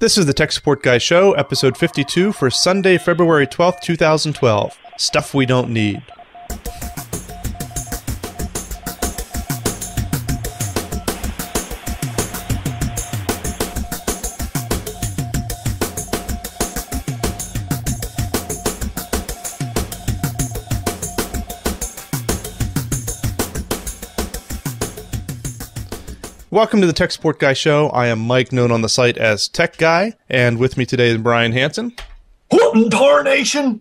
This is the Tech Support Guy Show, episode 52 for Sunday, February 12th, 2012. Stuff we don't need. Welcome to the Tech Support Guy Show. I am Mike, known on the site as Tech Guy, and with me today is Brian Hansen. What in tarnation?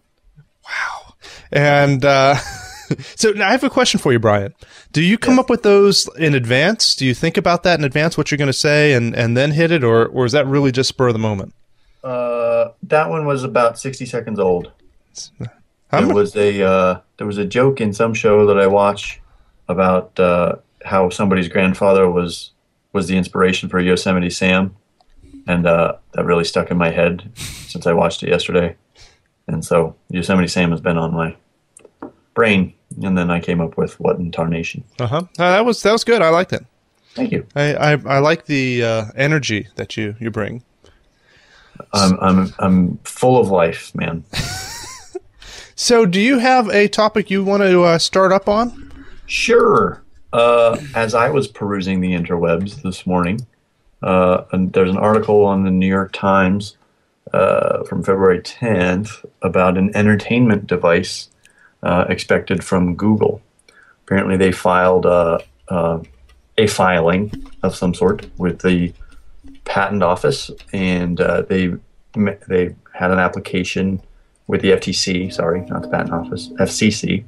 Wow. And so now I have a question for you, Brian. Do you come up with those in advance? Do you think about that in advance, what you're going to say, and then hit it, or is that really just spur of the moment? That one was about 60 seconds old. There was a joke in some show that I watch about how somebody's grandfather was the inspiration for Yosemite Sam, and that really stuck in my head since I watched it yesterday. And so Yosemite Sam has been on my brain, and then I came up with what in tarnation. That was good. I liked it. Thank you. I like the energy that you bring. I'm full of life, man. So, do you have a topic you want to start up on? Sure. As I was perusing the interwebs this morning, and there's an article on the New York Times from February 10th about an entertainment device expected from Google. Apparently, they filed a filing of some sort with the patent office, and they had an application with the FTC. Sorry, not the patent office, FCC.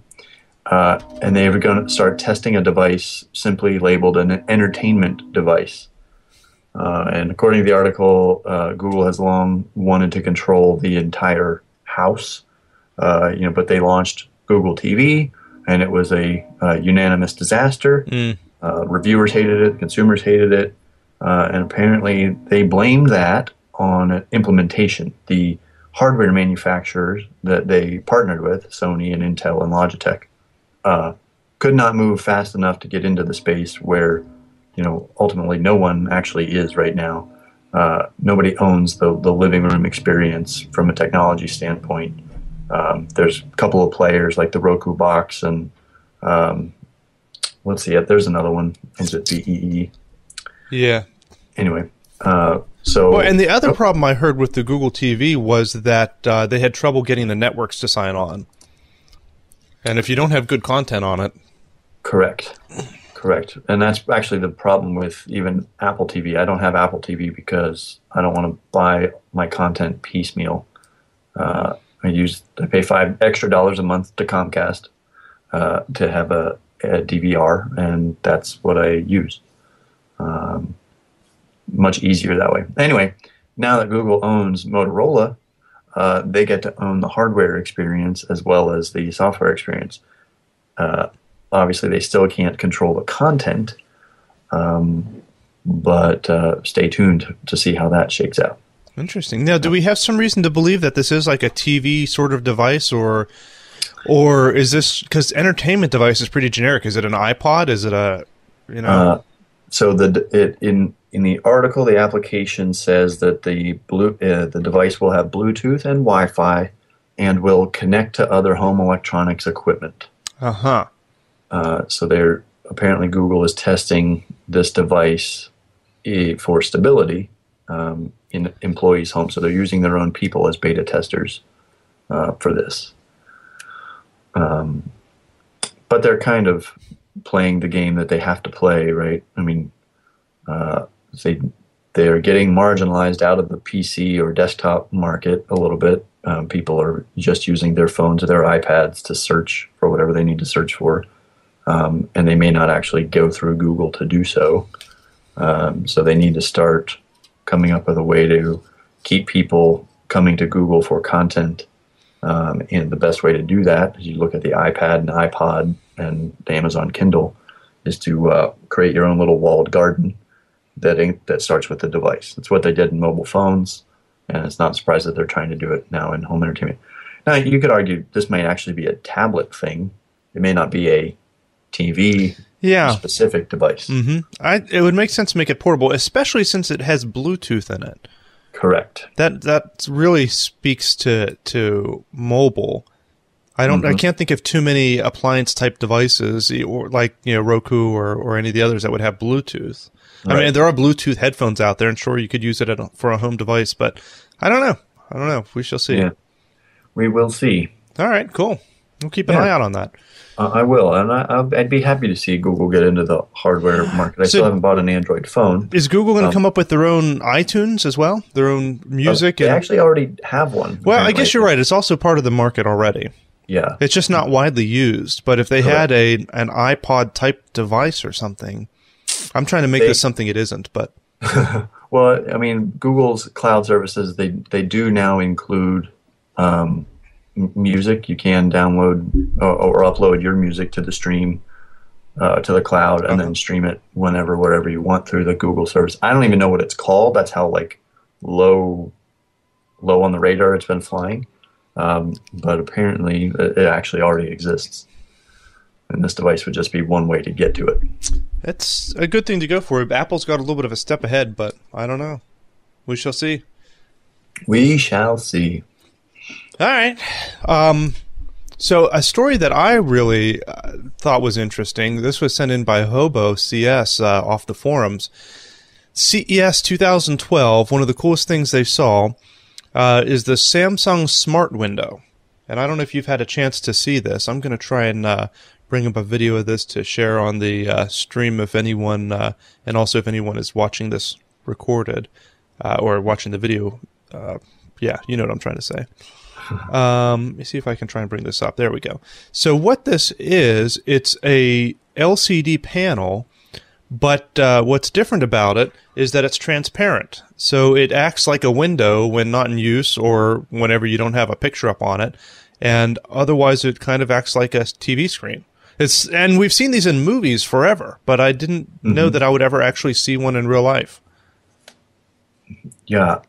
And they were going to start testing a device simply labeled an entertainment device. And according to the article, Google has long wanted to control the entire house. But they launched Google TV, and it was a unanimous disaster. Reviewers hated it, consumers hated it, and apparently they blamed that on implementation. The hardware manufacturers that they partnered with, Sony and Intel and Logitech, could not move fast enough to get into the space where, ultimately no one actually is right now. Nobody owns the living room experience from a technology standpoint. There's a couple of players like the Roku box and let's see, there's another one. Is it BEE? Yeah. Anyway, and the other problem I heard with the Google TV was that they had trouble getting the networks to sign on. And if you don't have good content on it... Correct. And that's actually the problem with even Apple TV. I don't have Apple TV because I don't want to buy my content piecemeal. I pay $5 extra a month to Comcast to have a DVR, and that's what I use. Much easier that way. Anyway, now that Google owns Motorola, they get to own the hardware experience as well as the software experience. Obviously, they still can't control the content, but stay tuned to see how that shakes out. Interesting. Now, do we have some reason to believe that this is like a TV sort of device, or is this, because entertainment device is pretty generic? Is it an iPod? Is it a, So in the article, the application says that the device will have Bluetooth and Wi-Fi and will connect to other home electronics equipment. So apparently Google is testing this device for stability in employees' homes. So they're using their own people as beta testers for this. But they're kind of playing the game that they have to play, right? I mean, they are getting marginalized out of the PC or desktop market a little bit. People are just using their phones or their iPads to search for whatever they need to search for, and they may not actually go through Google to do so. So they need to start coming up with a way to keep people coming to Google for content. And the best way to do that, as you look at the iPad and iPod and the Amazon Kindle, is to create your own little walled garden that starts with the device. That's what they did in mobile phones, and it's not surprised that they're trying to do it now in home entertainment. Now, you could argue this might actually be a tablet thing. It may not be a TV specific device. It would make sense to make it portable, especially since it has Bluetooth in it. Correct. That really speaks to mobile. I can't think of too many appliance type devices or like, Roku or any of the others that would have Bluetooth. Right. I mean, there are Bluetooth headphones out there, and sure, you could use it for a home device, but I don't know. We shall see. Yeah, we will see. All right, cool. We'll keep an eye out on that. I will, and I'd be happy to see Google get into the hardware market. I still haven't bought an Android phone. Is Google going to come up with their own iTunes as well? Their own music? They actually already have one. Well, I guess you're right. It's also part of the market already. Yeah. It's just not widely used. But if they had an iPod-type device or something, I'm trying to make this something it isn't, but... Well, I mean, Google's cloud services, they do now include music. You can download or upload your music to the stream, to the cloud, and then stream it wherever you want through the Google service. I don't even know what it's called. That's how low on the radar it's been flying. But apparently it actually already exists. And this device would just be one way to get to it. It's a good thing to go for. Apple's got a little bit of a step ahead, but I don't know. We shall see. We shall see. All right. So a story that I really thought was interesting, this was sent in by Hobo CS off the forums. CES 2012, one of the coolest things they saw is the Samsung Smart Window. And I don't know if you've had a chance to see this. I'm going to try and bring up a video of this to share on the stream if anyone, and also if anyone is watching this recorded or watching the video. Yeah, you know what I'm trying to say. Let me see if I can try and bring this up. There we go. So what this is, it's a LCD panel, but what's different about it is that it's transparent. So it acts like a window when not in use or whenever you don't have a picture up on it. And otherwise it kind of acts like a TV screen. And we've seen these in movies forever, but I didn't know that I would ever actually see one in real life. Yeah.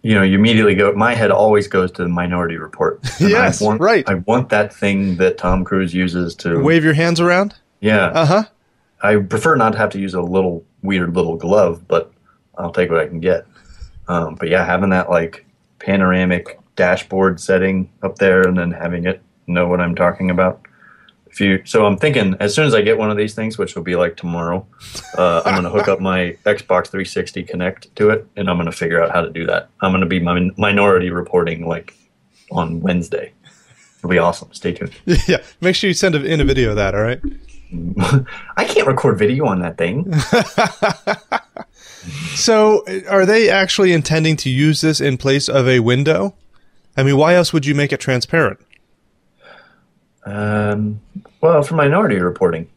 You immediately my head always goes to the Minority Report. Yes, right. I want that thing that Tom Cruise uses to... Wave your hands around? Yeah. Uh-huh. I prefer not to have to use a weird little glove, but I'll take what I can get. But yeah, having that panoramic dashboard setting up there and then having it know what I'm talking about. So I'm thinking as soon as I get one of these things, which will be tomorrow, I'm going to hook up my Xbox 360 Connect to it, and I'm going to figure out how to do that. I'm going to be Minority Reporting on Wednesday. It'll be awesome. Stay tuned. Yeah, make sure you send in a video of that, all right? I can't record video on that thing. So are they actually intending to use this in place of a window? I mean, why else would you make it transparent? Well, for Minority Reporting.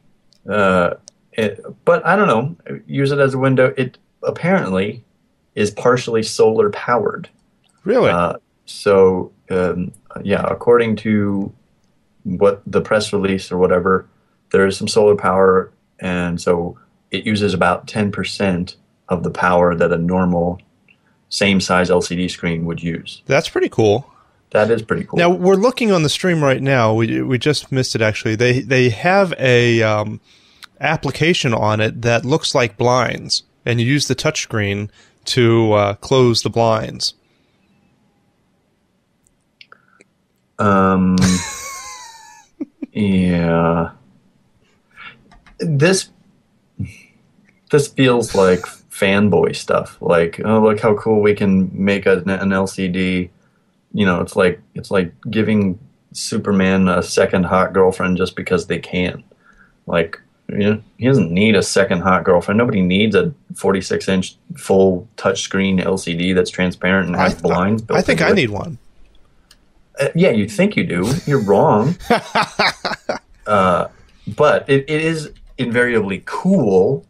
But I don't know. Use it as a window. It apparently is partially solar powered. Really? Yeah, according to what the press release or whatever, there is some solar power, and so it uses about 10% of the power that a normal same size LCD screen would use. That's pretty cool. That is pretty cool. Now, we're looking on the stream right now. We just missed it, actually. They have a application on it that looks like blinds, and you use the touchscreen to close the blinds. Yeah. This feels like fanboy stuff. Oh, look how cool we can make an LCD. It's like giving Superman a second hot girlfriend just because they can. He doesn't need a second hot girlfriend. Nobody needs a 46-inch full touchscreen LCD that's transparent and has blinds built I think into I it. need one. Yeah, you think you do. You're wrong. But it is invariably cool.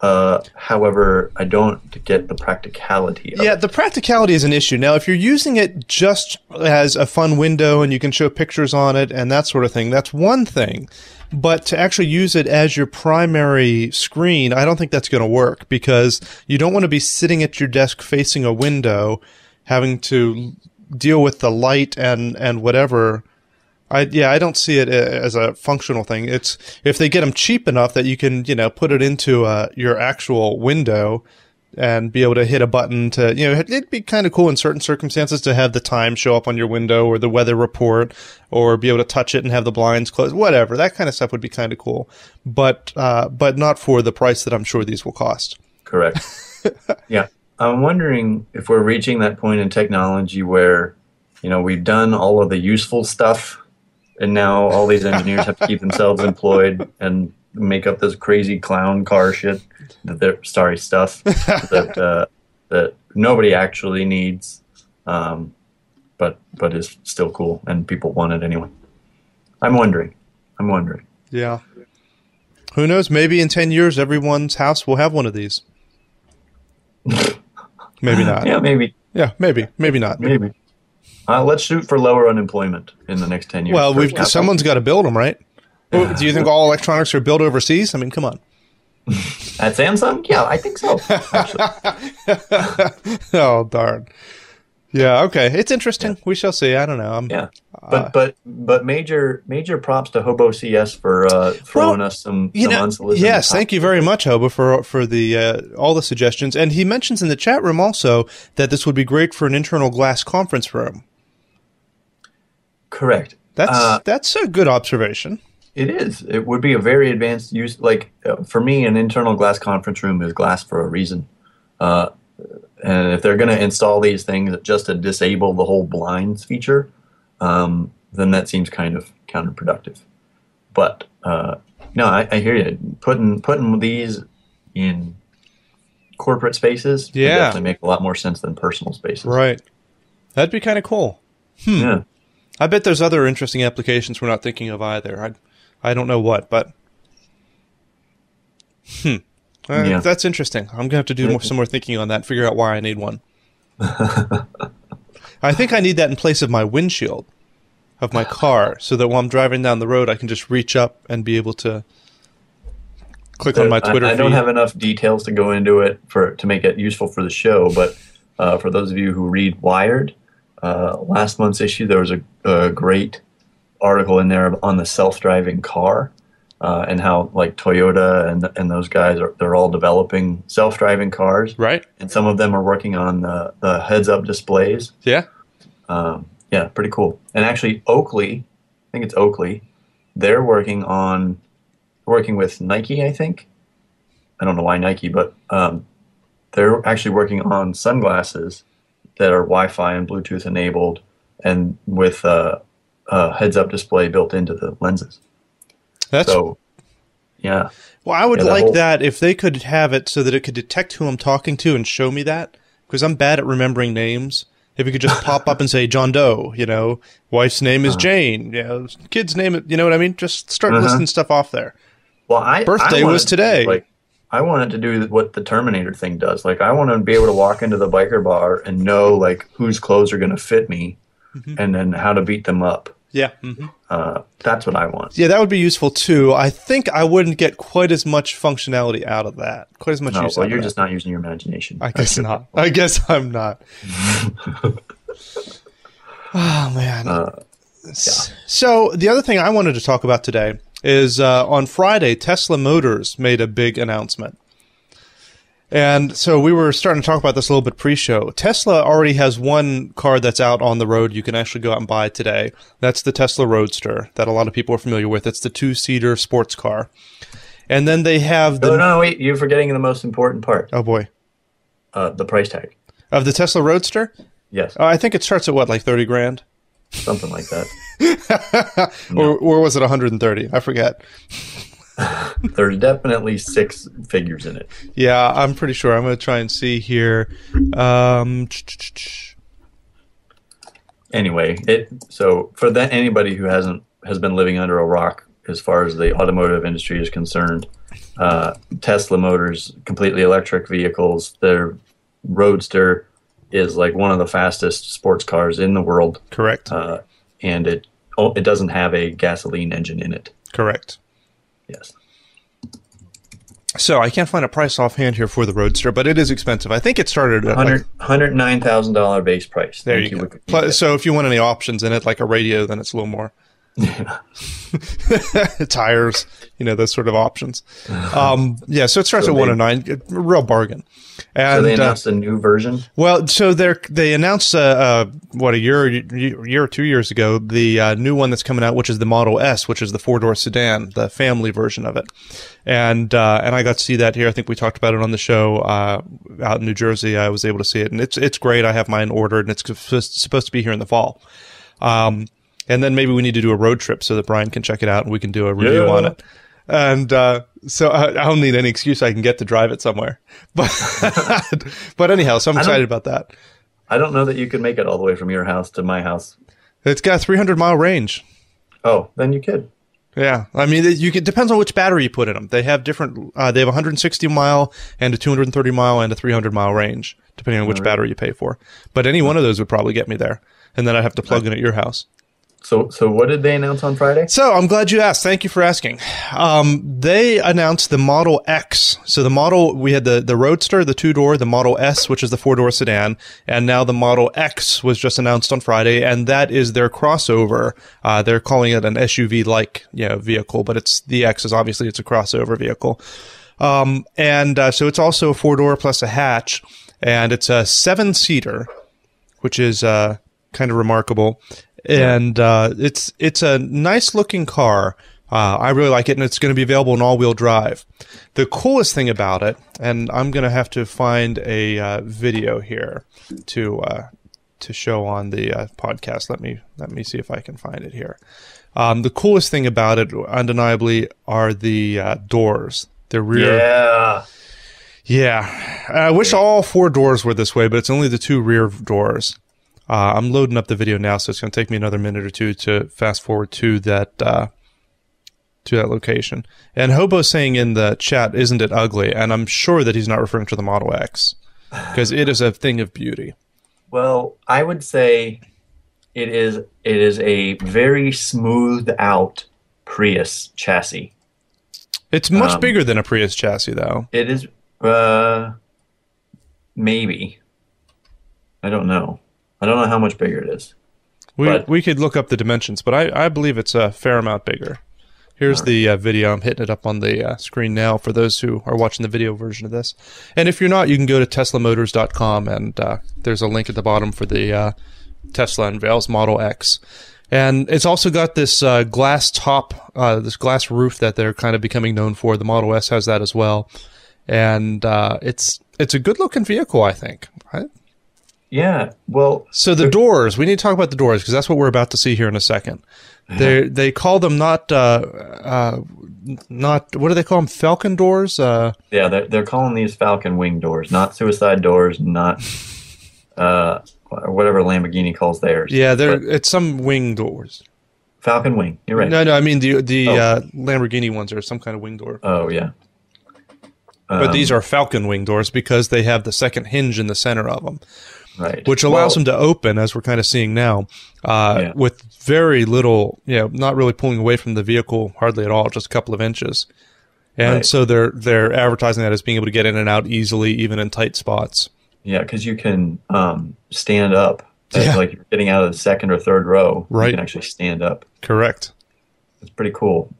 However, I don't get the practicality of it. Yeah, the practicality is an issue. Now, if you're using it just as a fun window and you can show pictures on it and that sort of thing, that's one thing. But to actually use it as your primary screen, I don't think that's going to work, because you don't want to be sitting at your desk facing a window, having to deal with the light and whatever. I don't see it as a functional thing. It's if they get them cheap enough that you can, put it into your actual window, and be able to hit a button to, it'd be kind of cool in certain circumstances to have the time show up on your window or the weather report, or be able to touch it and have the blinds closed, whatever. That kind of stuff would be kind of cool, but not for the price that I'm sure these will cost. Correct. Yeah. I'm wondering if we're reaching that point in technology where, we've done all of the useful stuff, and now all these engineers have to keep themselves employed and make up this crazy clown car shit that nobody actually needs, but is still cool and people want it anyway. I'm wondering. Yeah. Who knows? Maybe in 10 years, everyone's house will have one of these. Maybe not. Yeah, maybe. Yeah, maybe. Maybe not. Maybe. Let's shoot for lower unemployment in the next 10 years. Well, someone's got to build them, right? Do you think all electronics are built overseas? I mean, come on. At Samsung? Yeah, I think so. Oh, darn. Yeah, okay. It's interesting. Yeah. We shall see. I don't know. But major props to Hobo CS for throwing us some unsolicited. Yes, thank you very much, Hobo, for the all the suggestions. And he mentions in the chat room also that this would be great for an internal glass conference room. Correct. That's a good observation. It is. It would be a very advanced use. Like, for me, an internal glass conference room is glass for a reason. And if they're going to install these things just to disable the whole blinds feature, then that seems kind of counterproductive. But no, I hear you. Putting these in corporate spaces would definitely make a lot more sense than personal spaces. Right. That'd be kind of cool. Yeah. I bet there's other interesting applications we're not thinking of either. I don't know what, but that's interesting. I'm going to have to do some more thinking on that and figure out why I need one. I think I need that in place of my windshield of my car, so that while I'm driving down the road, I can just reach up and be able to click on my Twitter feed. I don't have enough details to go into it to make it useful for the show, but for those of you who read Wired, last month's issue, there was a great article in there on the self-driving car, and how like Toyota and those guys they're all developing self-driving cars, right? And some of them are working on the heads-up displays. Yeah, pretty cool. And actually, Oakley, I think it's Oakley, they're working with Nike. I think, I don't know why Nike, but they're actually working on sunglasses that are Wi-Fi and Bluetooth enabled, and with a heads-up display built into the lenses. Yeah. Well, I would like that if they could have it so that it could detect who I'm talking to and show me that, because I'm bad at remembering names. If you could just pop up and say John Doe, wife's name is Jane, kid's name, you know what I mean? Just start listing stuff off there. Well, birthday was today. I want it to do what the Terminator thing does. Like, I want to be able to walk into the biker bar and know like whose clothes are going to fit me, and then how to beat them up. Yeah. That's what I want. Yeah, that would be useful too. I think I wouldn't get quite as much functionality out of that. Quite as much use out of you're that. Just not using your imagination. I guess not. I guess I'm not. Oh, man. So the other thing I wanted to talk about today is on Friday, Tesla Motors made a big announcement. And so we were starting to talk about this a little bit pre-show. Tesla already has one car that's out on the road you can actually go out and buy today. That's the Tesla Roadster that a lot of people are familiar with. It's the two-seater sports car. And then they have the... No, wait. You're forgetting the most important part. Oh, boy. The price tag. Of the Tesla Roadster? Yes. I think it starts at what, like 30 grand? Something like that. Or was it 130? I forget. There's definitely 6 figures in it. Yeah, I'm pretty sure. I'm going to try and see here. Anyway, so for anybody who has been living under a rock as far as the automotive industry is concerned, Tesla Motors, completely electric vehicles, their Roadster is like one of the fastest sports cars in the world. Correct. And it doesn't have a gasoline engine in it. Correct. Yes. So I can't find a price offhand here for the Roadster, but it is expensive. I think it started at $109,000 base price. There you go. So if you want any options in it, like a radio, then it's a little more. Yeah. Tires, those sort of options. Yeah, so it starts at 109, a real bargain. And so they announced a new version? Well, so they announced, a year or 2 years ago, the new one that's coming out, which is the Model S, which is the four-door sedan, the family version of it. And I got to see that here. I think we talked about it on the show out in New Jersey. I was able to see it, and it's great. I have mine ordered, and it's supposed to be here in the fall. And then maybe we need to do a road trip so that Brian can check it out and we can do a review on it. And so I don't need any excuse I can get to drive it somewhere. But anyhow, so I'm excited about that. I don't know that you could make it all the way from your house to my house. It's got a 300-mile range. Oh, then you could. Yeah. I mean, depends on which battery you put in them. They have different, they have a 160-mile and a 230-mile and a 300-mile range, depending on which battery you pay for. But any one of those would probably get me there. And then I'd have to plug in at your house. So what did they announce on Friday? So I'm glad you asked. Thank you for asking. They announced the Model X. So we had the Roadster, the two-door, the Model S, which is the four-door sedan, and now the Model X was just announced on Friday, and that is their crossover. They're calling it an SUV-like vehicle, but the X is obviously it's a crossover vehicle. So it's also a four-door plus a hatch, and it's a 7-seater, which is kind of remarkable. And it's a nice looking car. I really like it, and it's going to be available in all-wheel drive. The coolest thing about it, and I'm going to have to find a video here to show on the podcast. Let me see if I can find it here. The coolest thing about it, undeniably, are the doors. The rear. Yeah. Yeah. I wish all four doors were this way, but it's only the two rear doors. I'm loading up the video now, so it's going to take me another minute or two to fast forward to that location. And Hobo's saying in the chat, "Isn't it ugly?" And I'm sure that he's not referring to the Model X, because it is a thing of beauty. Well, I would say it is a very smoothed out Prius chassis. It's much bigger than a Prius chassis, though. It is, maybe. I don't know. I don't know how much bigger it is. We could look up the dimensions, but I believe it's a fair amount bigger. Here's the video. I'm hitting it up on the screen now for those who are watching the video version of this. And if you're not, you can go to teslamotors.com, and there's a link at the bottom for the Tesla Unveils Model X. And it's also got this glass top, this glass roof that they're kind of becoming known for. The Model S has that as well. And it's a good-looking vehicle, I think, right? Yeah, well... So the doors, we need to talk about the doors, because that's what we're about to see here in a second. They call them not what do they call them? Falcon doors? Yeah, they're calling these Falcon wing doors, not suicide doors, not whatever Lamborghini calls theirs. Yeah, it's some wing doors. Falcon wing, you're right. No, I mean the Lamborghini ones are some kind of wing door. Oh, yeah. But these are Falcon wing doors because they have the second hinge in the center of them. Right. Which allows them to open, as we're kind of seeing now, with very little, not really pulling away from the vehicle hardly at all, just a couple of inches. And so they're advertising that as being able to get in and out easily, even in tight spots. Yeah, because you can stand up. Like you're getting out of the second or third row. Right. You can actually stand up. Correct. It's pretty cool.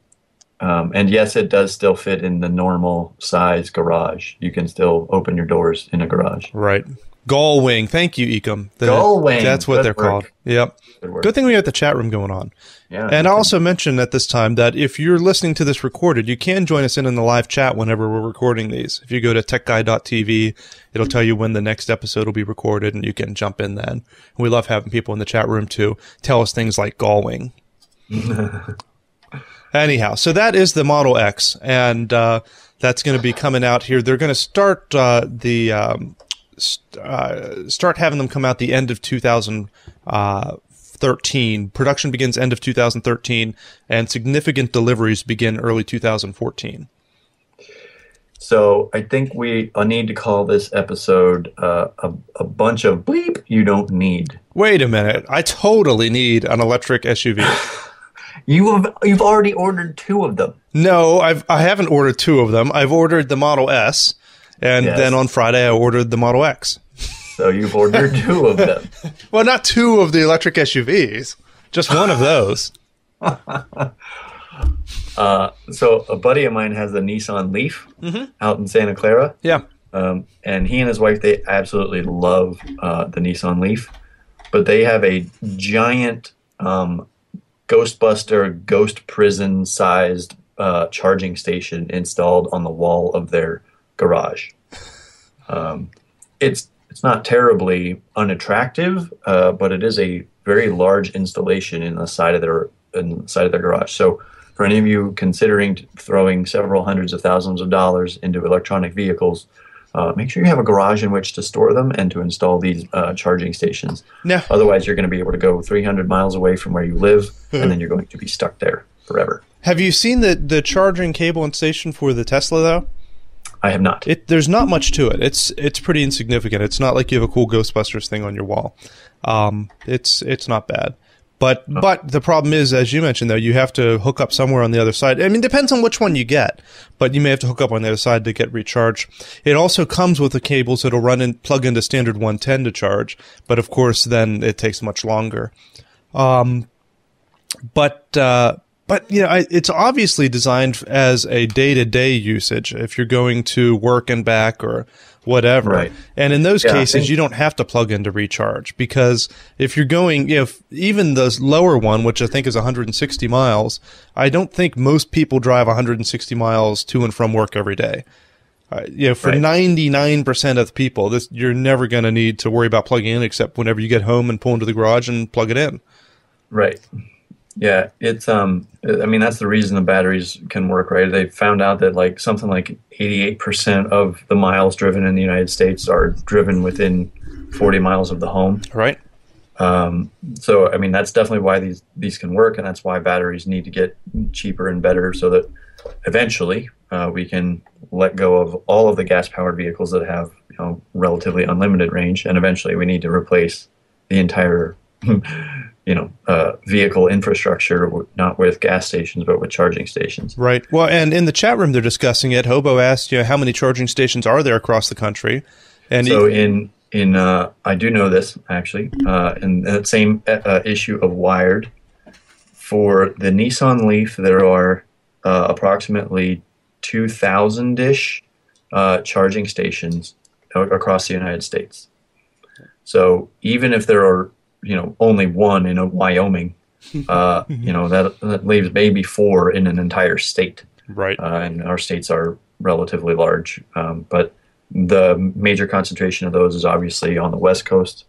And yes, it does still fit in the normal size garage. You can still open your doors in a garage. Right. Gull wing. Thank you, Ecom. Gull wing. That's what they're called. Yep. Good thing we have the chat room going on. Yeah. And I also mentioned at this time that if you're listening to this recorded, you can join us in the live chat whenever we're recording these. If you go to techguy.tv, it'll tell you when the next episode will be recorded, and you can jump in then. We love having people in the chat room to tell us things like gull wing. Anyhow, so that is the Model X, and that's going to be coming out here. They're going to start start having them come out the end of 2013. Production begins end of 2013, and significant deliveries begin early 2014. So I think we need to call this episode a bunch of bleep you don't need. Wait a minute. I totally need an electric SUV. You've already ordered 2 of them. No, I haven't ordered 2 of them. I've ordered the Model S, and then on Friday I ordered the Model X. So you've ordered 2 of them. Well, not 2 of the electric SUVs, just one of those. So a buddy of mine has a Nissan Leaf out in Santa Clara. Yeah. And he and his wife, they absolutely love the Nissan Leaf. But they have a giant Ghostbuster, ghost prison-sized charging station installed on the wall of their garage. It's not terribly unattractive, but it is a very large installation in the side of their garage. So for any of you considering throwing several hundreds of thousands of dollars into electronic vehicles, make sure you have a garage in which to store them and to install these charging stations. Yeah. Otherwise, you're going to be able to go 300 miles away from where you live, and then you're going to be stuck there forever. Have you seen the charging cable and station for the Tesla, though? I have not. There's not much to it. It's pretty insignificant. It's not like you have a cool Ghostbusters thing on your wall. It's not bad. But the problem is, as you mentioned, though, you have to hook up somewhere on the other side. I mean, it depends on which one you get, but you may have to hook up on the other side to get recharged. It also comes with the cables that'll run and plug into standard 110 to charge, but of course, then it takes much longer. But you know, it's obviously designed as a day-to-day usage if you're going to work and back or whatever. Right. And in those cases, you don't have to plug in to recharge, because if you're going, even the lower one, which I think is 160 miles, I don't think most people drive 160 miles to and from work every day. For 99% of the people, you're never going to need to worry about plugging in except whenever you get home and pull into the garage and plug it in. Right. Yeah, it's I mean, that's the reason the batteries can work, right? They found out that something like 88% of the miles driven in the United States are driven within 40 miles of the home. Right. So I mean, that's definitely why these can work, and that's why batteries need to get cheaper and better, so that eventually we can let go of all of the gas-powered vehicles that have relatively unlimited range, and eventually we need to replace the entire vehicle infrastructure, not with gas stations, but with charging stations. Right. Well, and in the chat room, they're discussing it. Hobo asked, how many charging stations are there across the country? And so I do know this, actually, in that same issue of Wired, for the Nissan Leaf, there are approximately 2,000-ish charging stations across the United States. So even if there are only one in Wyoming, that leaves maybe 4 in an entire state. Right. And our states are relatively large. But the major concentration of those is obviously on the West Coast,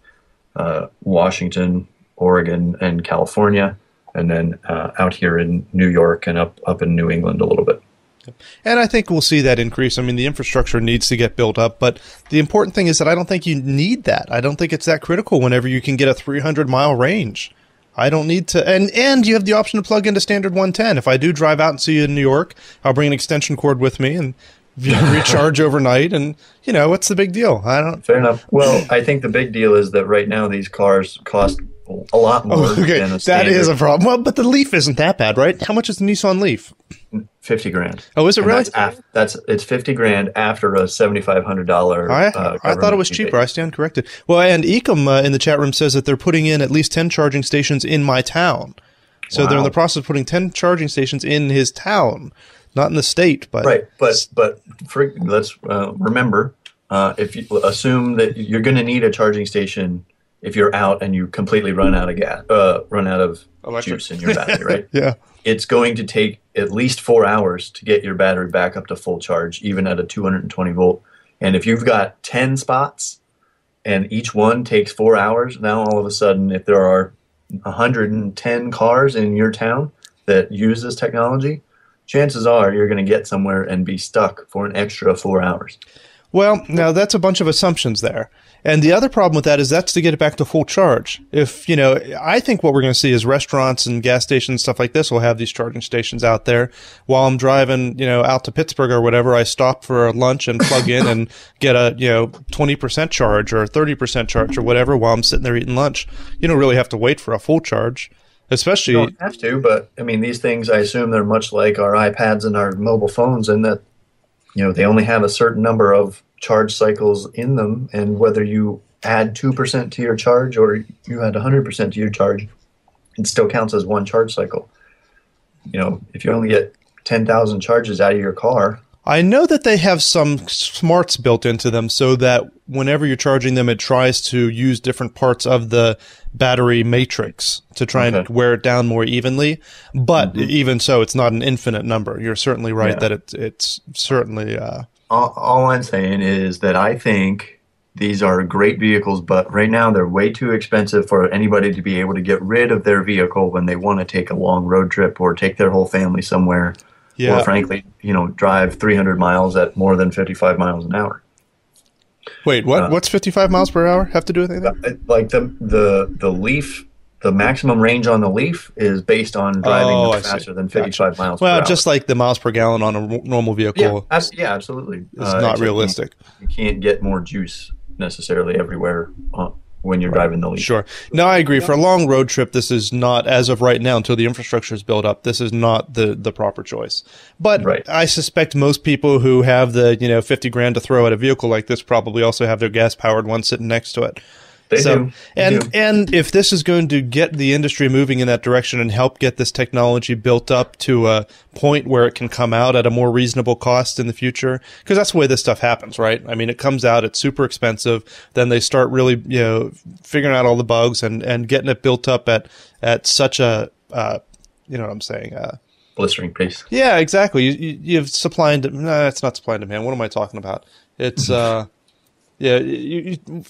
Washington, Oregon, and California, and then out here in New York and up in New England a little bit. And I think we'll see that increase. I mean, the infrastructure needs to get built up, but the important thing is that I don't think you need that. I don't think it's that critical whenever you can get a 300-mile range. I don't need to, and you have the option to plug into standard 110. If I do drive out and see you in New York, I'll bring an extension cord with me and recharge overnight, and what's the big deal? Fair enough. Well, I think the big deal is that right now these cars cost a lot more than a standard. That is a problem. Well, but the Leaf isn't that bad, right? How much is the Nissan Leaf? $50,000. Oh, is it really? It's $50,000 after a $7,500. I thought it was cheaper. I stand corrected. Well, and Ecom in the chat room says that they're putting in at least 10 charging stations in my town. So they're in the process of putting 10 charging stations in his town, not in the state. But right. But let's remember, if you assume that you're going to need a charging station if you're out and you completely run out of gas, run out of juice in your battery, right? Yeah. It's going to take at least 4 hours to get your battery back up to full charge, even at a 220 volt. And if you've got 10 spots and each one takes 4 hours, now all of a sudden, if there are 110 cars in your town that use this technology, chances are you're going to get somewhere and be stuck for an extra 4 hours. Well, now that's a bunch of assumptions there. And the other problem with that is that's to get it back to full charge. If, I think what we're going to see is restaurants and gas stations, stuff like this, will have these charging stations out there. While I'm driving, out to Pittsburgh or whatever, I stop for lunch and plug in and get a, 20% charge or 30% charge or whatever while I'm sitting there eating lunch. You don't really have to wait for a full charge, especially. You don't have to, but I mean, these things, I assume they're much like our iPads and our mobile phones in that, they only have a certain number of charge cycles in them, and whether you add 2% to your charge or you add 100% to your charge, it still counts as one charge cycle. if you only get 10,000 charges out of your car. I know that they have some smarts built into them so that whenever you're charging them, it tries to use different parts of the battery matrix to try and wear it down more evenly. But even so, it's not an infinite number. You're certainly right that it's certainly... All I'm saying is that I think these are great vehicles, but right now they're way too expensive for anybody to be able to get rid of their vehicle when they want to take a long road trip or take their whole family somewhere. Or frankly, drive 300 miles at more than 55 miles an hour. Wait, what? What's 55 miles per hour have to do with anything? Like the Leaf, the maximum range on the Leaf is based on driving faster than 55 miles per hour. Well, just like the miles per gallon on a normal vehicle. Yeah, absolutely. It's not realistic. You can't get more juice necessarily everywhere when you're driving the Leaf. Sure. No, I agree. For a long road trip, this is not, as of right now, until the infrastructure is built up, this is not the proper choice. But I suspect most people who have the, $50,000 to throw at a vehicle like this probably also have their gas-powered one sitting next to it. They do. And if this is going to get the industry moving in that direction and help get this technology built up to a point where it can come out at a more reasonable cost in the future, because that's the way this stuff happens, right? I mean, it comes out, it's super expensive, then they start really, figuring out all the bugs and getting it built up at such a, you know what I'm saying? Blistering pace. Yeah, exactly. You have supply and demand. No, it's not supply and demand. What am I talking about? It's yeah,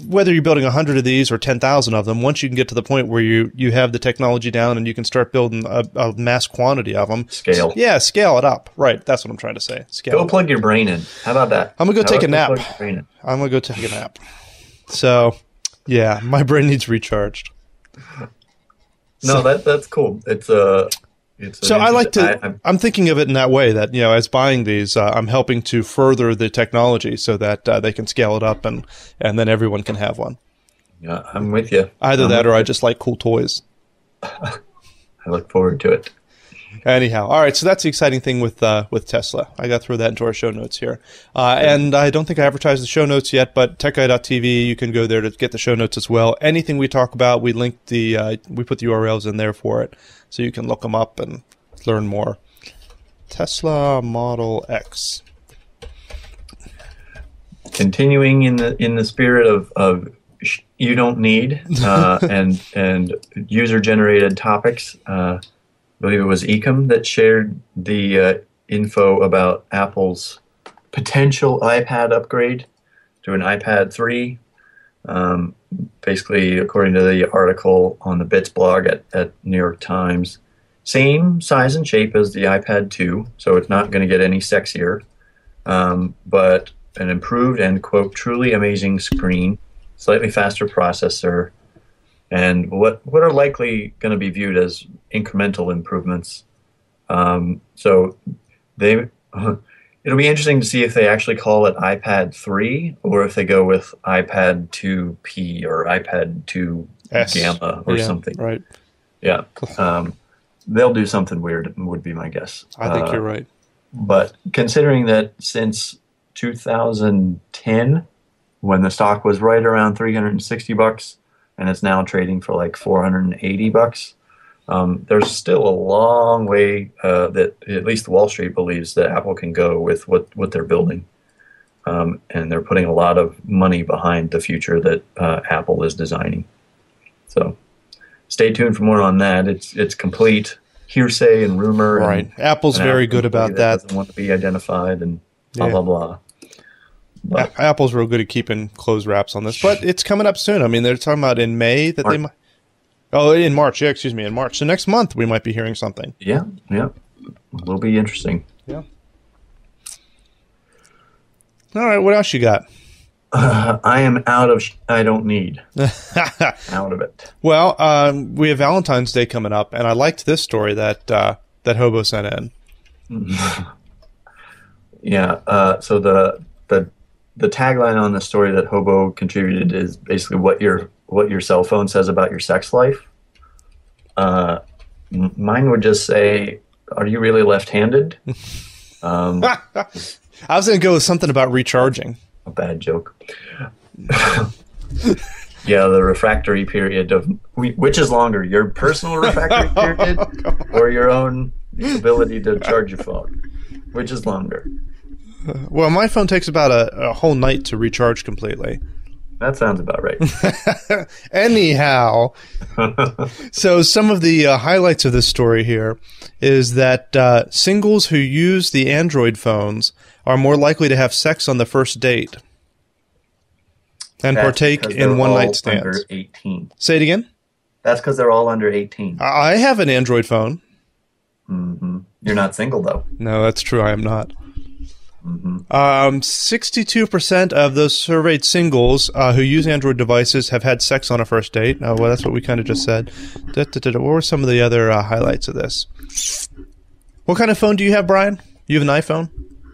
whether you're building 100 of these or 10,000 of them, once you can get to the point where you have the technology down and you can start building a mass quantity of them. Scale. Yeah, scale it up. Right, that's what I'm trying to say. Scale. Go plug your brain in. How about that? I'm going to go take a nap. I'm going to go take a nap. So, yeah, my brain needs recharged. No, that's cool. So I like to. I'm thinking of it in that way that as buying these, I'm helping to further the technology so that they can scale it up and then everyone can have one. Yeah, I'm with you. Either that, or I just like cool toys. I look forward to it. Anyhow, all right. So that's the exciting thing with Tesla. I got to throw that into our show notes here, and I don't think I advertised the show notes yet. But techguy.tv, you can go there to get the show notes as well. Anything we talk about, we link we put the URLs in there for it, so you can look them up and learn more. Tesla Model X. Continuing in the spirit of you don't need and user generated topics. I believe it was Ecom that shared the info about Apple's potential iPad upgrade to an iPad 3. Basically, according to the article on the Bits blog at New York Times, same size and shape as the iPad 2, so it's not going to get any sexier, but an improved and, quote, truly amazing screen, slightly faster processor, and what are likely going to be viewed as incremental improvements. So it'll be interesting to see if they actually call it iPad 3 or if they go with iPad 2P or iPad 2 Gamma or something. Right. Yeah. They'll do something weird, would be my guess. I think you're right. But considering that since 2010, when the stock was right around $360, and it's now trading for like $480. There's still a long way that at least Wall Street believes that Apple can go with what they're building, and they're putting a lot of money behind the future that Apple is designing. So, stay tuned for more on that. It's complete hearsay and rumor. Right, Apple's very good about that. Doesn't want to be identified and blah blah blah. But Apple's real good at keeping closed wraps on this, but it's coming up soon. I mean, they're talking about in May that they might. Oh, in March. Yeah, excuse me, in March. So next month we might be hearing something. Yeah. It'll be interesting. Yeah. All right, what else you got? I am out of. I don't need. Out of it. Well, we have Valentine's Day coming up, and I liked this story that Hobo sent in. Yeah. So the tagline on the story that Hobo contributed is basically what your cell phone says about your sex life. Mine would just say, "Are you really left-handed?" I was going to go with something about recharging. A bad joke. Yeah, the refractory period of which is longer, your personal refractory period or your own the ability to charge your phone. Which is longer? Well, my phone takes about a whole night to recharge completely. That sounds about right. Anyhow, so some of the highlights of this story here is that singles who use the Android phones are more likely to have sex on the first date and partake in one-night stands. Under 18. Say it again? That's because they're all under 18. I have an Android phone. Mm-hmm. You're not single, though. No, that's true. I am not. Mm-hmm. 62% of those surveyed singles who use Android devices have had sex on a first date. Well, that's what we kind of just said. What were some of the other highlights of this? What kind of phone do you have, Brian? You have an iPhone?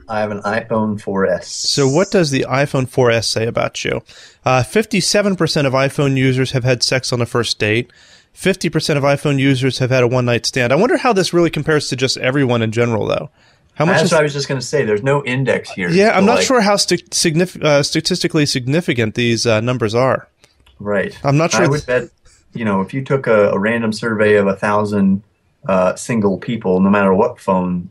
I have an iPhone 4S. So what does the iPhone 4S say about you? 57% of iPhone users have had sex on a first date. 50% of iPhone users have had a one-night stand. I wonder how this really compares to just everyone in general, though. How much That's what I was just going to say. There's no index here. Yeah, I'm not sure how statistically significant these numbers are. Right. I'm not sure. I would bet, if you took a random survey of 1,000 single people, no matter what phone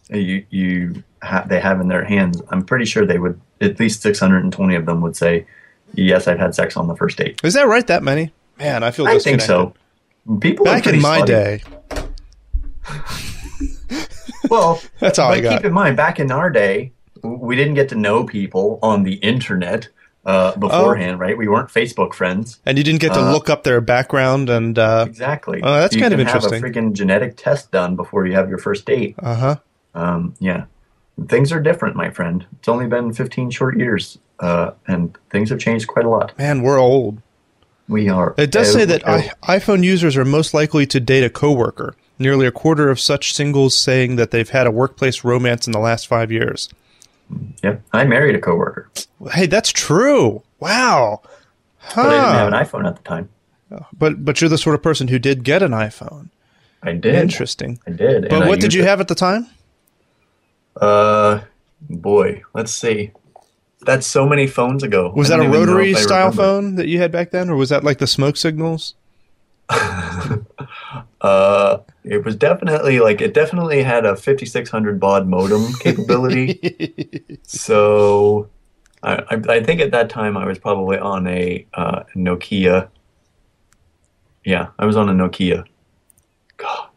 they have in their hands, I'm pretty sure they would, at least 620 of them would say, yes, I've had sex on the first date. Is that right, that many? Man, I feel disconnected. I think so. People back in my day. Well, that's all I got. Keep in mind, back in our day, we didn't get to know people on the internet beforehand, right? We weren't Facebook friends. And you didn't get to look up their background and... exactly. Oh, that's kind of interesting. You can have a freaking genetic test done before you have your first date. Uh-huh. Yeah. Things are different, my friend. It's only been 15 short years, and things have changed quite a lot. Man, we're old. We are. It does say that iPhone users are most likely to date a coworker. Nearly a quarter of such singles saying that they've had a workplace romance in the last 5 years. Yep. I married a coworker. Hey, that's true. Wow. Huh. But I didn't have an iPhone at the time. But you're the sort of person who did get an iPhone. I did. Interesting. I did. But what did you have at the time? Boy, let's see. That's so many phones ago. Was that a rotary style phone that you had back then, or was that like the smoke signals? It was definitely it definitely had a 5600 baud modem capability. So I think at that time I was probably on a Nokia. Yeah, I was on a Nokia. God.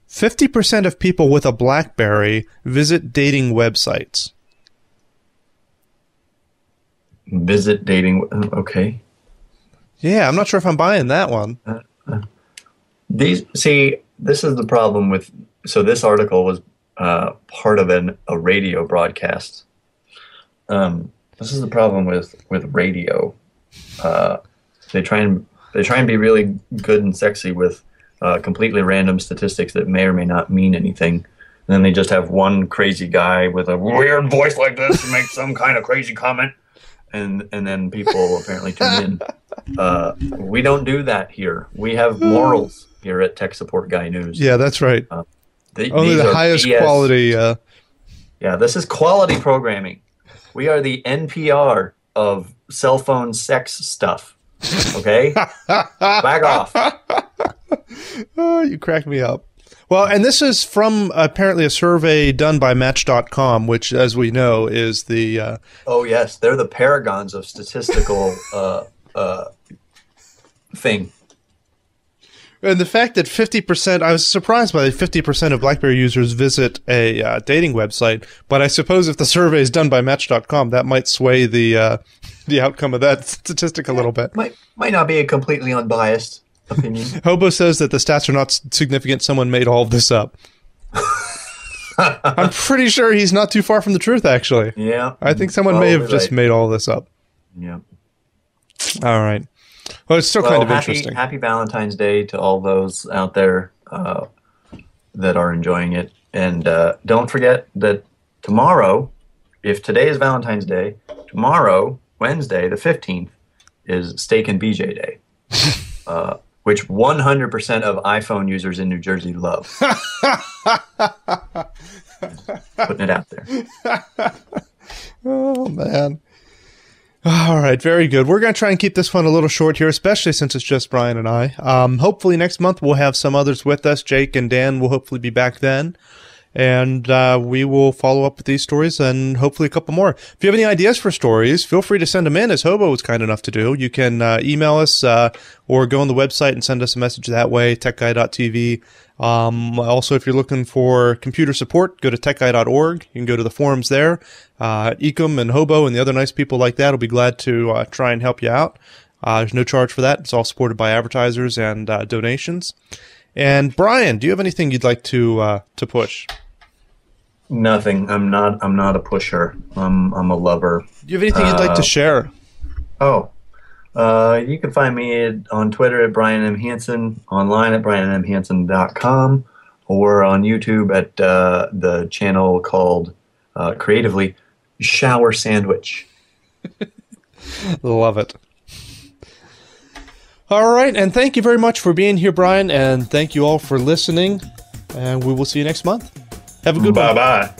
50% of people with a BlackBerry visit dating websites. Visit dating. Okay. Yeah, I'm not sure if I'm buying that one. This is the problem with. So this article was part of a radio broadcast. This is the problem with radio. They try and be really good and sexy with completely random statistics that may or may not mean anything. And then they just have one crazy guy with a weird voice like this and make some kind of crazy comment. And then people apparently tune in. We don't do that here. We have morals here at Tech Support Guy News. Yeah, that's right. Only the highest BS. quality. Yeah, this is quality programming. We are the NPR of cell phone sex stuff. Okay? Back off. Oh, you cracked me up. Well, and this is from apparently a survey done by Match.com, which, as we know, is the... oh, yes. They're the paragons of statistical thing. And the fact that 50%... I was surprised by the 50% of BlackBerry users visit a dating website, but I suppose if the survey is done by Match.com, that might sway the outcome of that statistic a little bit. Might not be a completely unbiased opinion. Hobo says that the stats are not significant. Someone made all of this up. I'm pretty sure he's not too far from the truth, actually. Yeah. I think someone may have just made all this up. Yeah. All right. Well, it's still kind of interesting. Happy Valentine's Day to all those out there that are enjoying it. And don't forget that tomorrow, if today is Valentine's Day, tomorrow, Wednesday, the 15th, is Steak and BJ Day. Which 100% of iPhone users in New Jersey love. Putting it out there. Oh, man. All right, very good. We're going to try and keep this one a little short here, especially since it's just Brian and I. Hopefully next month we'll have some others with us. Jake and Dan will hopefully be back then. And we will follow up with these stories and hopefully a couple more. If you have any ideas for stories, feel free to send them in, as Hobo was kind enough to do. You can email us or go on the website and send us a message that way, techguy.tv. Also, if you're looking for computer support, go to techguy.org. You can go to the forums there. Ecom and Hobo and the other nice people like that will be glad to try and help you out. There's no charge for that. It's all supported by advertisers and donations. And Brian, do you have anything you'd like to push? Nothing. I'm not a pusher. I'm a lover. Do you have anything you'd like to share? Oh, you can find me on Twitter at Brian M. Hansen, online at brianmhansen.com, or on YouTube at the channel called creatively Shower Sandwich. Love it. All right, and thank you very much for being here, Brian, and thank you all for listening, and we will see you next month. Have a good one. Bye-bye.